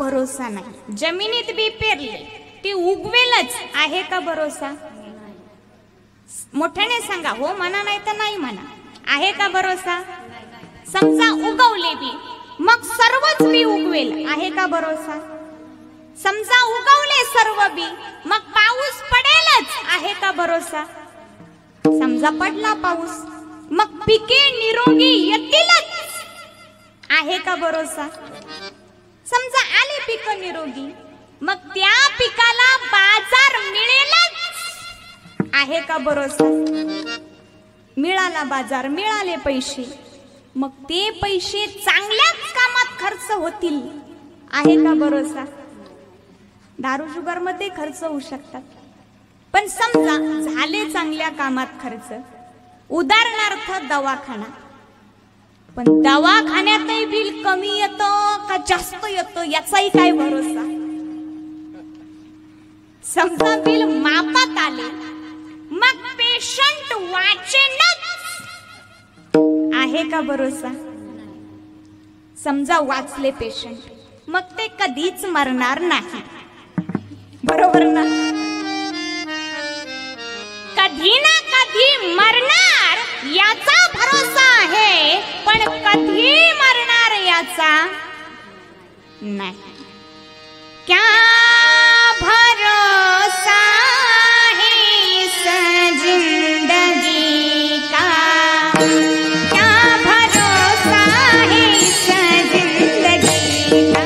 भरोसा नाही. जमिनीत बी पेरले ती उगवेलच, आहे का भरोसा? मोठ्याने सांगा, हो म्हणा नाही तर नाही म्हणा. आहे का भरोसा? समजा उगवले बी मग सर्वच बी उगवेल, आहे का भरोसा? समजा उगवले सर्व बी मग पाऊस पडेलच, आहे का भरोसा? समजा पडला पाऊस मग पिके निरोगी येतीलच, आहे का भरोसा? समजा आले पिक निरोगी मग त्या पिकाला बाजार मिळेलच, आहे का भरोसा? मिळाला बाजार, मिळाले पैसे, मग ते पैसे चांगल्याच कामात खर्च होतील, आहे का भरोसा? दारू शुगर मध्ये खर्च होऊ शकतात, पण समजा झाले चांगल्या कामात खर्च. उदाहरणार्थ दवाखाना, पण दवाखान्यातही बिल कमी येतं का जास्त येतं याचाही काय भरोसा? समजा बिल मापात आले मग पेशंट वाचेनच, आहे का भरोसा? समजा वाचले पेशंट मग ते कधीच मरणार नाही, बरोबर ना? कधी ना कधी मरणार याचा भरोसा आहे, पण कधी मरणार याचा नाही. क्या भरोसा है इस जिंदगी का, क्या भरोसा है इस जिंदगी का,